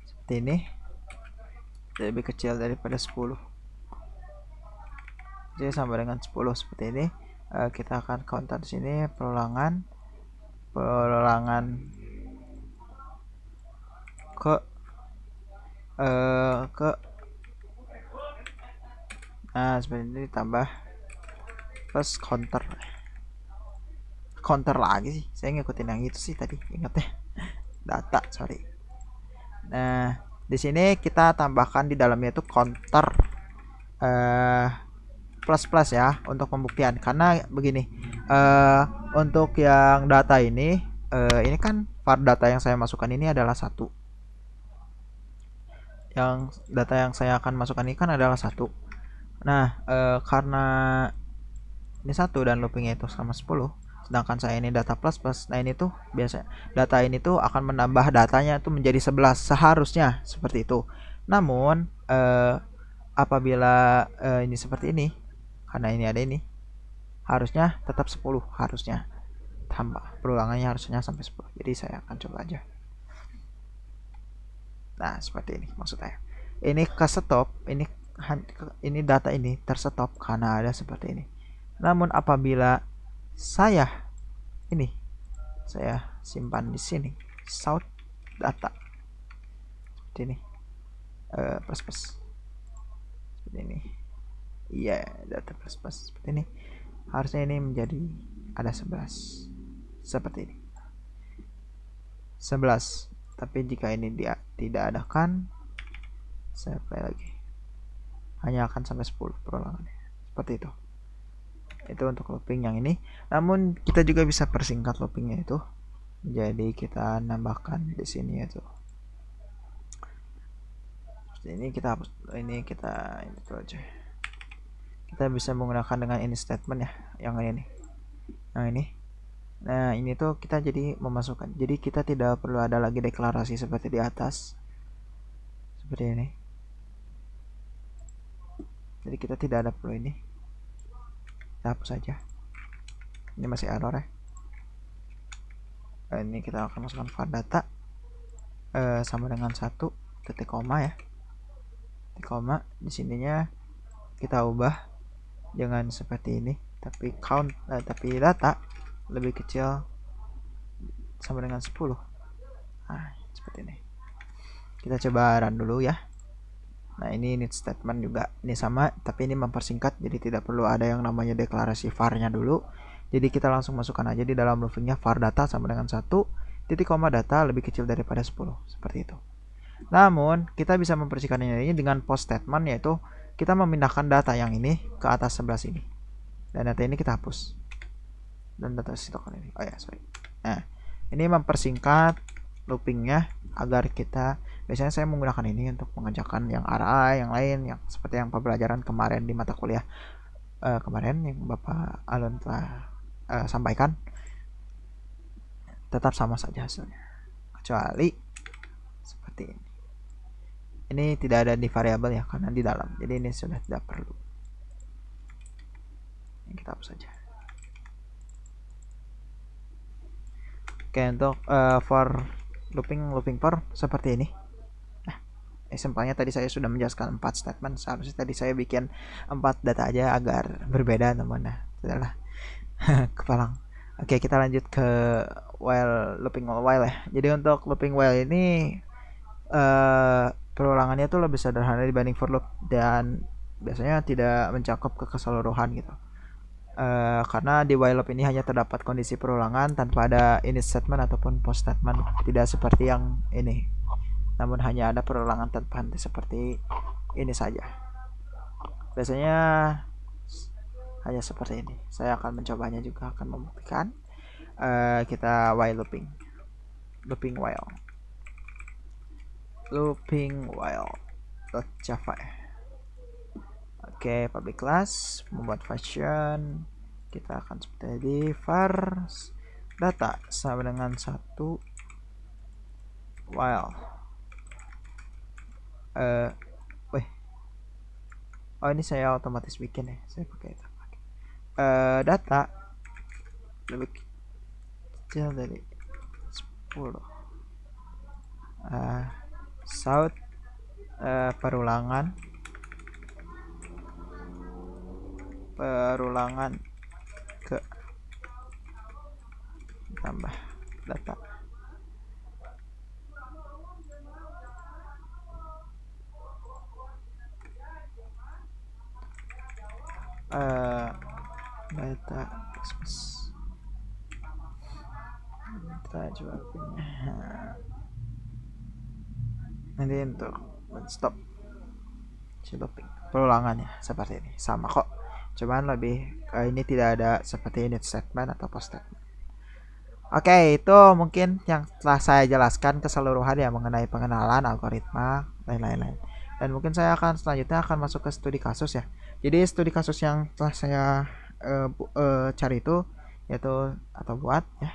seperti ini lebih kecil daripada 10. Jadi sama dengan 10 seperti ini. Kita akan counter di sini perulangan ke ke nah seperti ini, ditambah plus counter lagi sih, saya ngikutin yang itu sih tadi, ingat ya, data, sorry. Nah di sini kita tambahkan di dalamnya itu counter plus plus ya untuk pembuktian, karena begini, untuk yang data ini kan var data yang saya masukkan ini adalah satu, yang data yang saya akan masukkan ini kan adalah satu. Nah karena ini satu dan loopingnya itu sama 10, sedangkan saya ini data plus plus, nah ini tuh biasa data ini tuh akan menambah datanya tuh menjadi 11, seharusnya seperti itu. Namun apabila ini seperti ini, karena ini ada ini, harusnya tetap 10, harusnya tambah perulangannya harusnya sampai 10. Jadi saya akan coba aja. Nah seperti ini maksudnya, ini ke stop, ini data ini terstop karena ada seperti ini. Namun apabila saya simpan di sini south data seperti ini, plus plus seperti ini, iya data plus plus seperti ini, harusnya ini menjadi ada 11 seperti ini, 11. Tapi jika ini dia tidak adakan, saya play lagi, hanya akan sampai 10 perulangannya seperti itu. Itu untuk looping yang ini. Namun kita juga bisa persingkat loopingnya itu, jadi kita nambahkan di sini itu ini, kita hapus ini, kita ini tuh aja. Kita bisa menggunakan dengan ini statement ya, yang ini nih, yang ini. Nah ini tuh kita jadi memasukkan, jadi kita tidak perlu ada lagi deklarasi seperti di atas seperti ini. Jadi kita tidak ada perlu ini, kita hapus saja. Ini masih error ya. Ini kita akan masukkan var data sama dengan 1 titik koma ya, titik koma. Di sininya kita ubah jangan seperti ini, tapi tapi data lebih kecil sama dengan 10. Nah seperti ini, kita coba run dulu ya. Nah ini init statement juga ini sama, tapi ini mempersingkat, jadi tidak perlu ada yang namanya deklarasi var-nya dulu. Jadi kita langsung masukkan aja di dalam loopingnya var data sama dengan 1 titik koma data lebih kecil daripada 10, seperti itu. Namun kita bisa mempersingkat ini dengan post statement, yaitu kita memindahkan data yang ini ke atas 11 ini, dan data ini kita hapus, dan data stokan ini, oh ya sorry. Nah ini mempersingkat loopingnya agar kita, biasanya saya menggunakan ini untuk mengerjakan yang array yang lain, yang seperti yang pembelajaran kemarin di mata kuliah kemarin yang Bapak Alun telah sampaikan, tetap sama saja hasilnya, kecuali seperti ini. Ini tidak ada di variabel ya, karena di dalam, jadi ini sudah tidak perlu. Ini kita hapus saja. Oke, untuk for looping for seperti ini. Nah, simpelnya tadi saya sudah menjelaskan 4 statement. Seharusnya tadi saya bikin 4 data aja agar berbeda, namun nah adalah kepalang. Oke, kita lanjut ke while, looping while ya. Jadi untuk looping while ini perulangannya tuh lebih sederhana dibanding for loop, dan biasanya tidak mencakup ke keseluruhan gitu. Karena di while loop ini hanya terdapat kondisi perulangan tanpa ada init statement ataupun post statement, tidak seperti yang ini, namun hanya ada perulangan tanpa henti seperti ini saja. Biasanya hanya seperti ini. Saya akan mencobanya juga, akan membuktikan. Kita while looping while .java. Oke, public class, membuat function, kita akan seperti di var data sama dengan 1 while oh ini saya otomatis bikin ya, saya pakai itu. Data lebih kecil dari 10, south perulangan ke tambah data. Data kita coba punya nanti untuk stop perulangannya seperti ini sama kok, cuman lebih ini tidak ada seperti init statement atau post statement. Oke, itu mungkin yang telah saya jelaskan keseluruhan ya mengenai pengenalan algoritma lain-lain. Dan mungkin saya akan selanjutnya akan masuk ke studi kasus ya. Jadi studi kasus yang telah saya cari itu yaitu atau buat ya.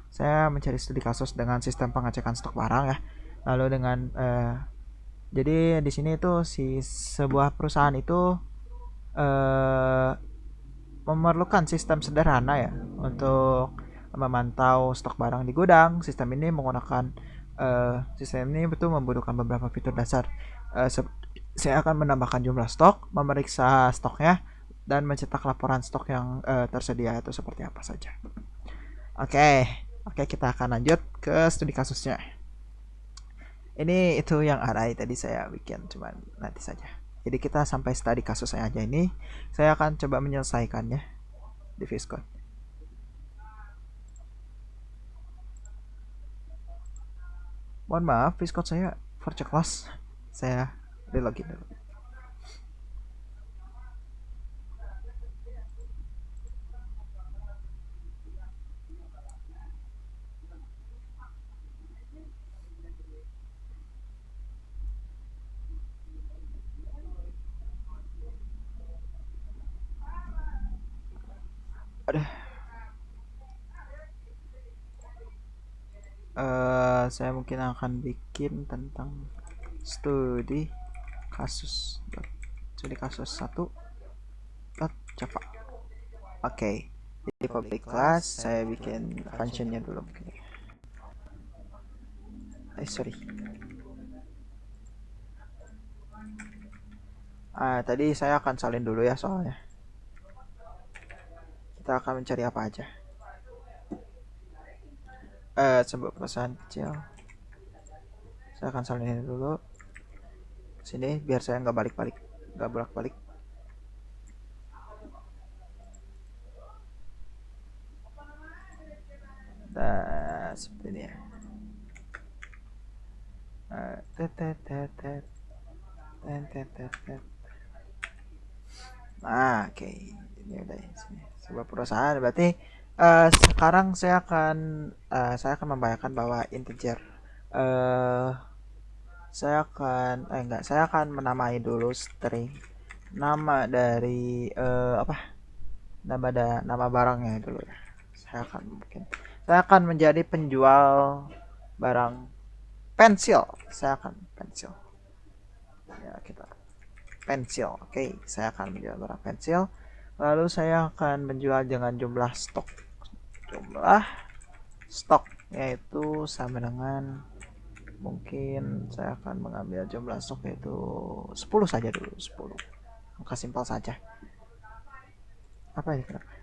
Saya mencari studi kasus dengan sistem pengecekan stok barang ya. Lalu dengan jadi di sini itu si sebuah perusahaan itu memerlukan sistem sederhana ya untuk memantau stok barang di gudang. Sistem ini betul membutuhkan beberapa fitur dasar. Saya akan menambahkan jumlah stok, memeriksa stoknya, dan mencetak laporan stok yang tersedia itu seperti apa saja. Oke, kita akan lanjut ke studi kasusnya. Ini itu yang array tadi saya bikin, cuman nanti saja. Jadi kita sampai studi kasus saya aja ini. Saya akan coba menyelesaikannya di VS Code. Mohon maaf, VS Code saya virtual class. Saya relogin dulu. Saya mungkin akan bikin tentang studi kasus 1 Java. Oke, di public class saya bikin functionnya dulu mungkin. Sorry. Tadi saya akan salin dulu ya soalnya. Kita akan mencari apa aja. Sebuah perusahaan kecil. Saya akan salin dulu sini biar saya nggak bolak-balik. Nah, seperti ini ya. Oke. Ini udah sini. Sebuah perusahaan berarti sekarang saya akan membayangkan bahwa integer saya akan menamai dulu string nama dari nama barangnya dulu ya. Saya akan menjadi penjual barang pensil. Pensil. Oke, saya akan menjual barang pensil. Lalu saya akan menjual dengan jumlah stok yaitu sama dengan, mungkin saya akan mengambil jumlah stok yaitu 10 saja dulu, 10. Angka simpel saja. Apa ini kenapa?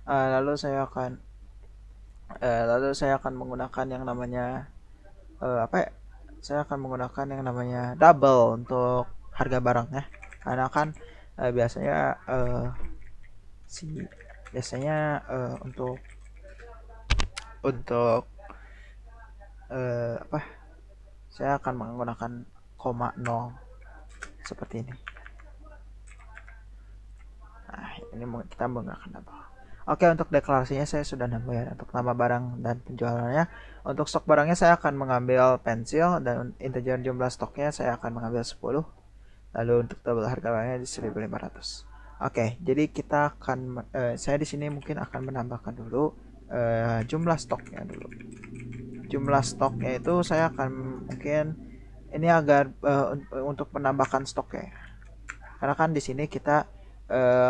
Lalu saya akan menggunakan yang namanya saya akan menggunakan yang namanya double untuk harga barangnya, karena kan biasanya untuk saya akan menggunakan 0 seperti ini. Ini kita menggunakan double. Oke, untuk deklarasinya saya sudah nambah ya, untuk nama barang dan penjualannya. Untuk stok barangnya saya akan mengambil pensil, dan integer jumlah stoknya saya akan mengambil 10. Lalu untuk double harga barangnya di 1.500. Oke, jadi kita akan saya di sini mungkin akan menambahkan dulu jumlah stoknya dulu. Jumlah stoknya itu saya akan mungkin ini agar untuk menambahkan stok ya. Karena kan di sini kita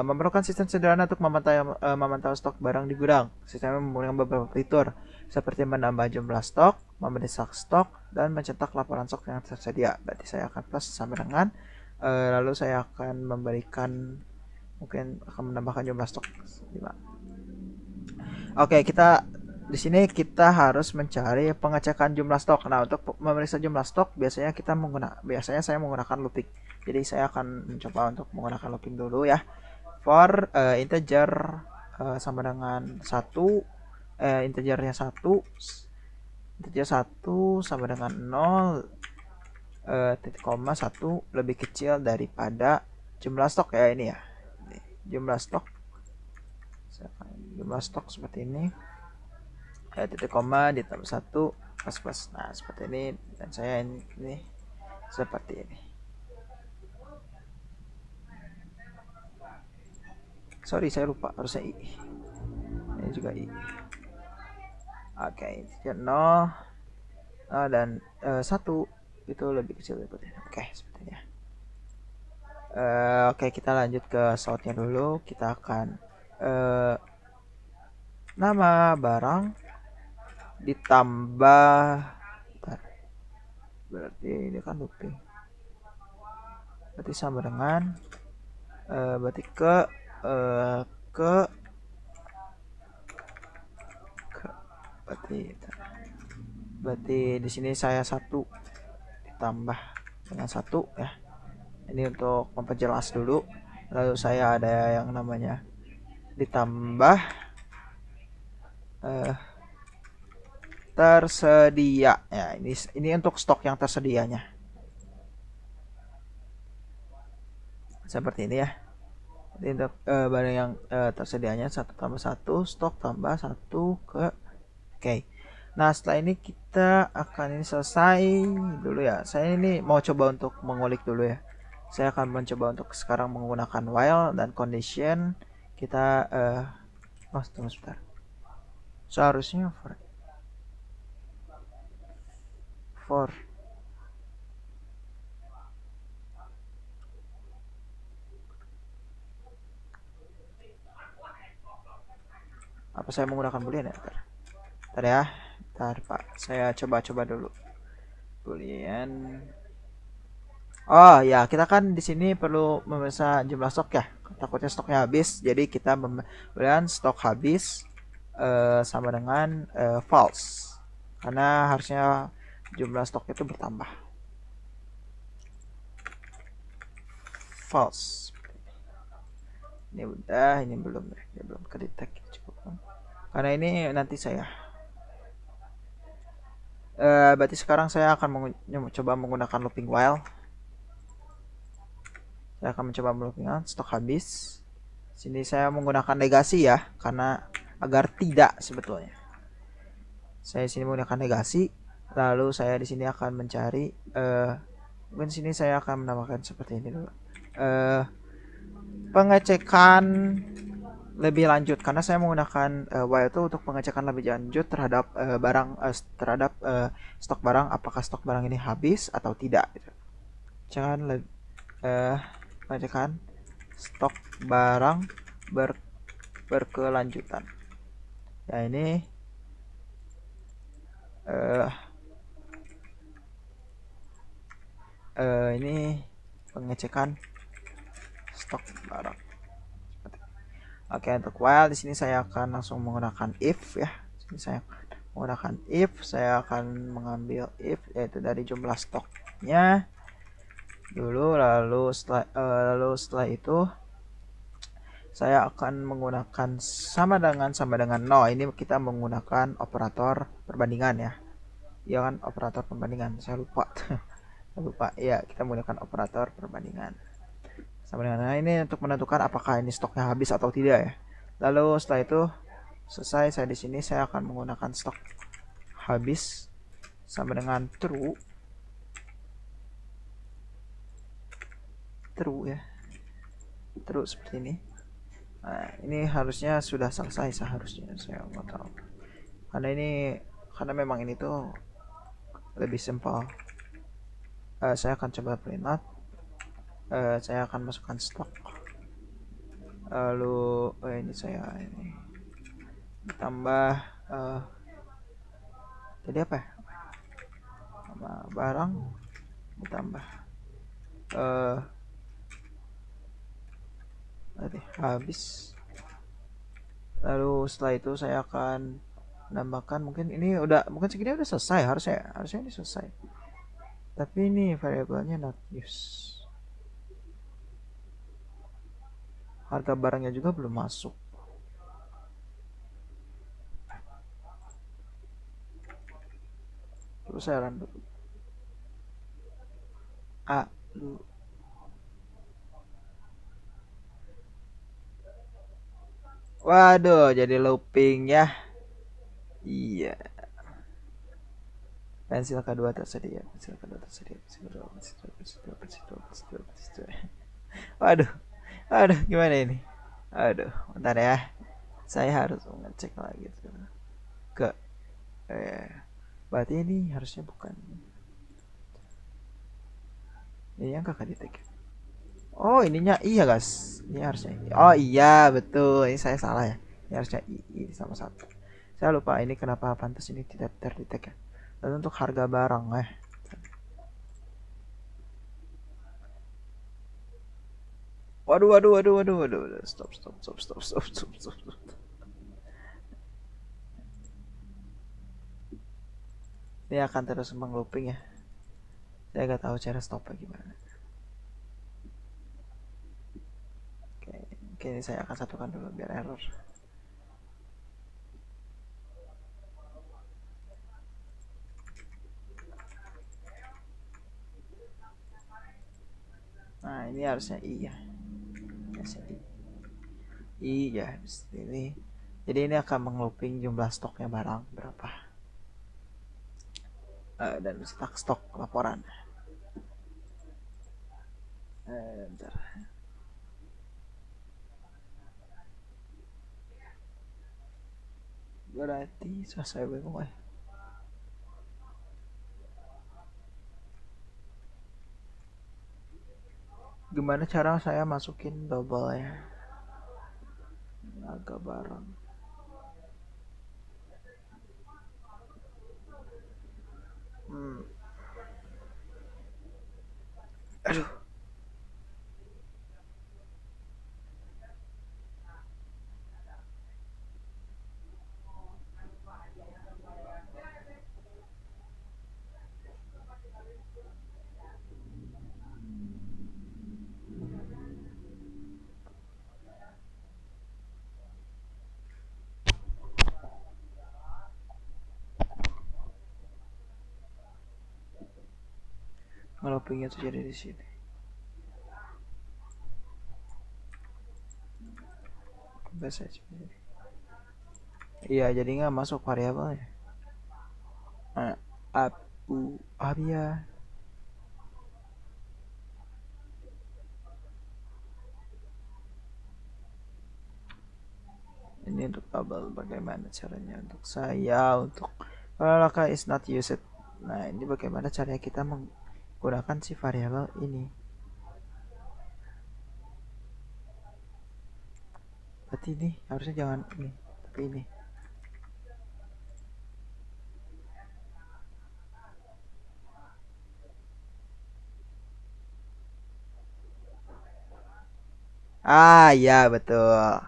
memerlukan sistem sederhana untuk memantau stok barang di gudang. Sistemnya menggunakan beberapa fitur seperti menambah jumlah stok, memeriksa stok, dan mencetak laporan stok yang tersedia. Berarti saya akan plus sama dengan lalu saya akan memberikan mungkin akan menambahkan jumlah stok 5. Oke, kita di sini kita harus mencari pengecekan jumlah stok. Nah, untuk memeriksa jumlah stok biasanya saya menggunakan looping. Jadi saya akan mencoba untuk menggunakan looping dulu ya. For integer sama dengan 1, integernya 1, integer 1 sama dengan 0, titik koma 1 lebih kecil daripada jumlah stok ya, ini ya. Jumlah stok seperti ini, titik koma ditambah 1 plus. Nah, seperti ini, dan saya ini seperti ini. Sorry, saya lupa, harusnya i. Ini juga i. Oke, integer 0 dan 1 itu lebih kecil daripada ini. Oke, seperti ini ya. Oke, kita lanjut ke sortnya dulu. Kita akan nama barang ditambah, berarti ini kan looping, berarti sama dengan berarti berarti di sini saya 1 ditambah dengan 1 ya. Ini untuk memperjelas dulu. Lalu saya ada yang namanya ditambah tersedia ya. Ini untuk stok yang tersedianya seperti ini ya. Jadi untuk barang yang tersedianya 1 tambah 1, stok tambah 1 ke. Oke. Nah, setelah ini kita akan ini selesai dulu ya. Saya ini mau coba untuk mengulik dulu ya. Saya akan mencoba untuk sekarang menggunakan while dan condition. Kita tunggu sebentar. Seharusnya for apa saya menggunakan boolean ya? Bentar ya. Bentar, Pak. Saya coba dulu. Boolean. Oh ya, kita kan di sini perlu memeriksa jumlah stok ya. Takutnya stoknya habis, jadi kita memberikan stok habis sama dengan false. Karena harusnya jumlah stok itu bertambah. False. Ini udah, ini belum kedetek cukup. Karena ini nanti saya berarti sekarang saya akan mencoba menggunakan looping while. Saya akan mencoba melakukan stok habis. Sini saya menggunakan negasi ya, karena agar tidak sebetulnya. Saya sini menggunakan negasi, lalu saya di sini akan mencari mungkin sini saya akan menambahkan seperti ini dulu. Pengecekan lebih lanjut, karena saya menggunakan while itu untuk pengecekan lebih lanjut terhadap terhadap stok barang, apakah stok barang ini habis atau tidak gitu. Jangan pengecekan stok barang berkelanjutan ya. Ini ini pengecekan stok barang. Oke, untuk while di sini saya akan langsung menggunakan if ya. Sini saya menggunakan if, saya akan mengambil if yaitu dari jumlah stoknya dulu, lalu setelah itu saya akan menggunakan sama dengan no. Ini kita menggunakan operator perbandingan ya. Iya kan, operator perbandingan. Saya lupa. Ya, kita menggunakan operator perbandingan. Sama dengan ini untuk menentukan apakah ini stoknya habis atau tidak ya. Lalu setelah itu selesai, saya di sini saya akan menggunakan stok habis sama dengan true ya. True seperti ini. Nah, ini harusnya sudah selesai seharusnya, saya nggak tahu. Karena memang ini tuh lebih simple. Saya akan coba print out. Saya akan masukkan stok. Lalu ini saya ini ditambah jadi apa ya? Nama barang ditambah berarti habis. Lalu setelah itu saya akan menambahkan, mungkin ini udah, mungkin segini udah selesai, harusnya ini selesai, tapi ini variabelnya not use, harga barangnya juga belum masuk. Terus saya run dulu. Waduh, jadi looping ya. Iya. Pensil kedua tersedia, pensil kedua tersedia, pensil kedua, pensil kedua, pensil kedua, pensil kedua, pensil kedua, pensil kedua. Waduh, waduh, gimana ini? Aduh, bentar ya. Saya harus ngecek lagi ke berarti ini harusnya bukan. Ini yang kakak detek. Oh, ininya iya, guys. Ini harusnya. Oh, iya, betul. Ini saya salah ya. Ini harusnya I sama satu. Saya lupa ini kenapa pantas ini tidak terdetek ya. Dan untuk harga barang Waduh, waduh, waduh, waduh, waduh, waduh. Stop, stop, stop, stop, stop, stop, stop, stop. Ini akan terus menglooping ya. Saya nggak tahu cara stopnya gimana. Oke, ini saya akan satukan dulu biar error. Nah, ini harusnya I ya. Harusnya I ya, ini. Jadi ini akan menglooping jumlah stoknya barang berapa. Dan stok laporan. Bentar. Berarti saya bingung ya. Gimana cara saya masukin double ya? Agak barang. Aduh. Ngeloopingnya tuh jadi di sini. Bahasa aja. Iya, jadi nggak masuk variabelnya. Abia. Ini untuk bubble, bagaimana caranya untuk saya untuk laka is not used. Nah, ini bagaimana caranya kita menggunakan si variabel ini. Berarti ini harusnya jangan ini, tapi ini. Ya betul.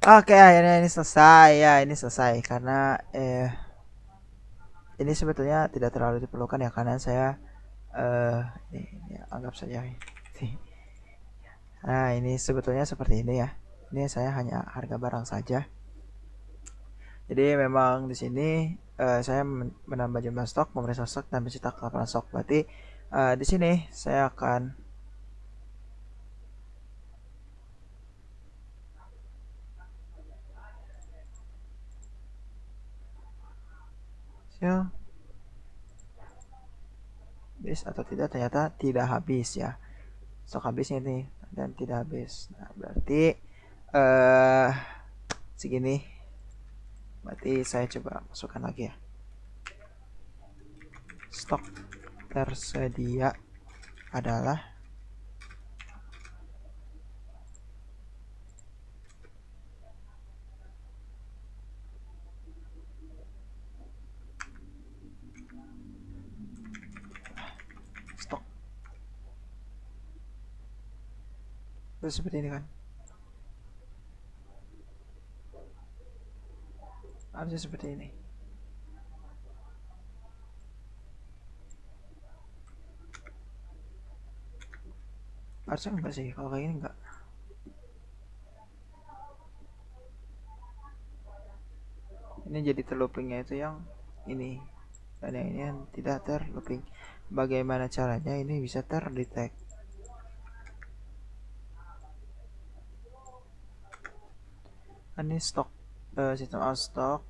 Oke, akhirnya ini selesai ya, ini selesai karena ini sebetulnya tidak terlalu diperlukan ya karena saya eh ini anggap saja ini. Nah, ini sebetulnya seperti ini ya. Ini saya hanya harga barang saja. Jadi memang di sini saya menambah jumlah stok, memeriksa stok dan mencetak laporan stok. Berarti di sini saya akan habis atau tidak, ternyata tidak habis ya. Stok habisnya ini dan tidak habis. Nah, berarti segini. Berarti saya coba masukkan lagi ya. Stok tersedia adalah stok. Terus seperti ini kan. Harusnya seperti ini. Harusnya enggak sih, kalau kayak gini enggak. Ini jadi terloopingnya itu yang ini, dan yang ini tidak terlooping. Bagaimana caranya ini bisa terdetek? Ini stok, sistem out stock,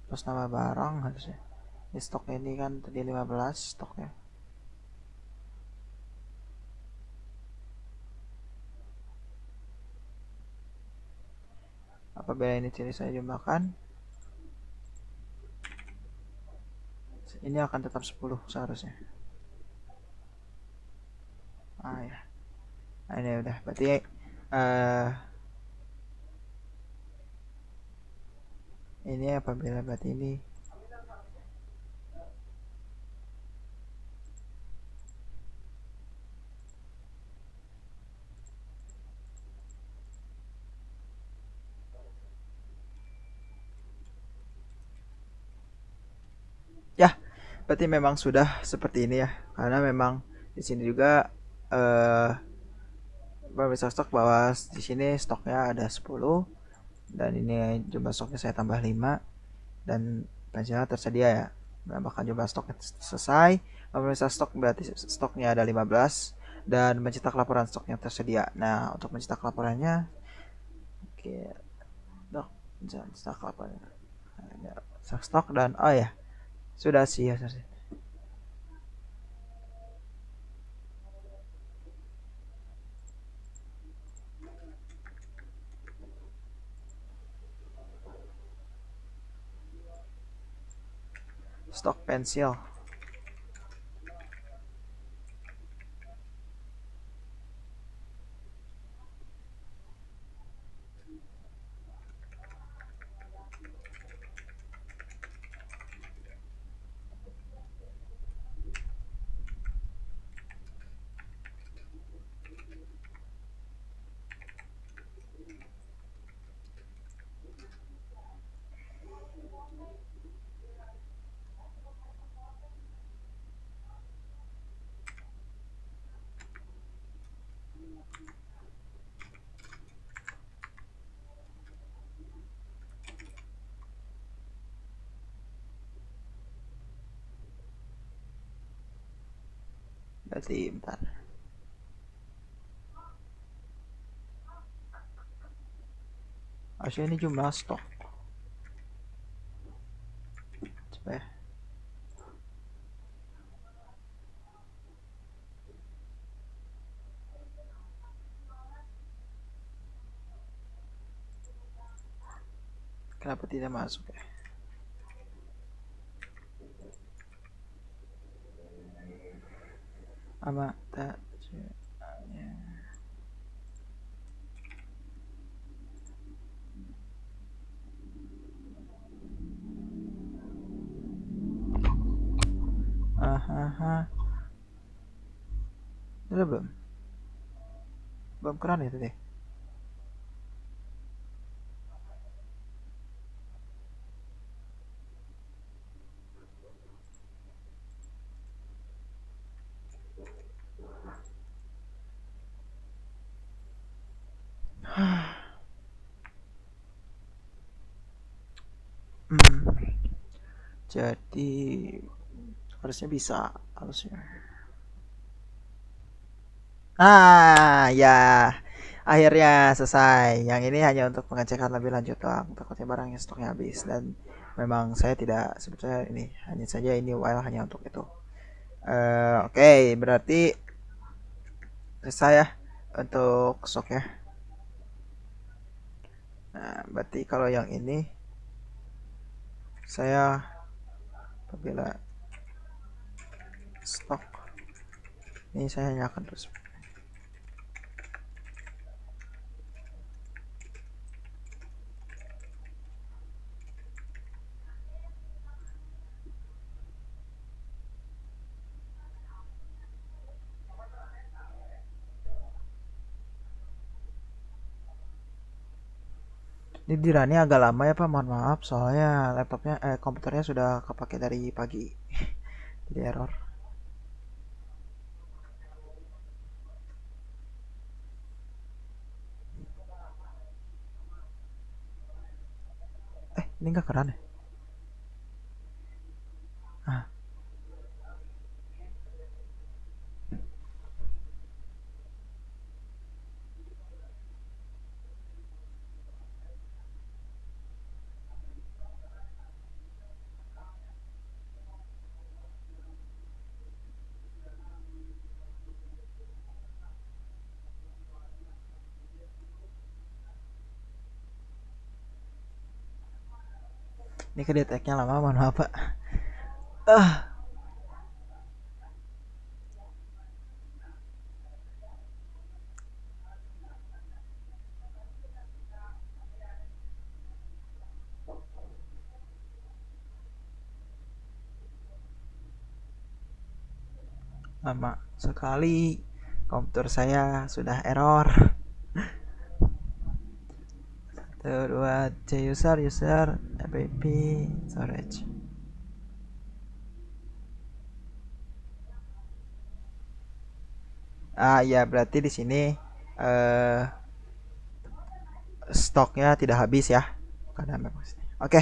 terus nama barang harusnya. Ini stoknya ini kan tadi 15 stoknya. Apabila ini tidak saya jumlahkan, ini akan tetap 10 seharusnya. Ya. Nah, ini udah berarti ini apabila berarti ini ya, berarti memang sudah seperti ini ya, karena memang di sini juga eh bisa stok bahwa di sini stoknya ada 10 dan ini jumlah stoknya saya tambah 5 dan pensilnya tersedia ya, menambahkan jumlah stoknya selesai. Memeriksa stok berarti stoknya ada 15 dan mencetak laporan stok yang tersedia. Nah, untuk mencetak laporannya, oke, dok, mencetak laporan stok dan oh ya, sudah sih ya. Stok pensil. Berarti bentar. Harusnya ini jumlah stok. Coba ya. Kenapa tidak masuk ya? Ama tak ya. Udah belum? Belum keren ya tadi. Jadi harusnya bisa, harusnya. Ya. Akhirnya selesai. Yang ini hanya untuk pengecekan lebih lanjut doang. Takutnya barangnya stoknya habis dan memang saya tidak sebetulnya ini hanya saja ini file hanya untuk itu. Oke, berarti selesai ya untuk stoknya. Nah, berarti kalau yang ini saya apabila stok ini saya nyalakan terus. Ini dirani agak lama ya Pak, mohon maaf soalnya komputernya sudah kepake dari pagi. Jadi error. Ini nggak keren ya? Ah, ini kedeteknya lama, mohon maaf Pak. Ah, lama sekali. Komputer saya sudah error. Satu, dua, C user, app, storage. Ah ya, berarti di sini eh stoknya tidak habis ya. Karena memang oke,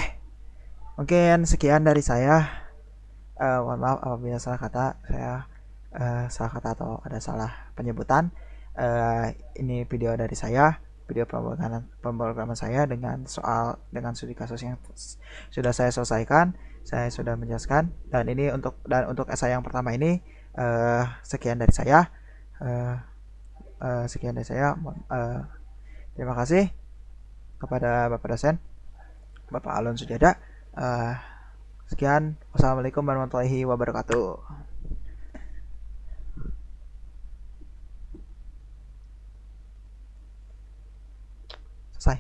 mungkin sekian dari saya. Mohon maaf apabila salah kata saya, salah kata atau ada salah penyebutan. Ini video dari saya, video pemrograman saya dengan studi kasus yang sudah saya selesaikan, saya sudah menjelaskan. Dan untuk esai yang pertama ini, sekian dari saya. Eh, sekian dari saya. Terima kasih kepada Bapak dosen, Bapak Alun Sujada. Eh, Sekian, wassalamualaikum warahmatullahi wabarakatuh. Selesai.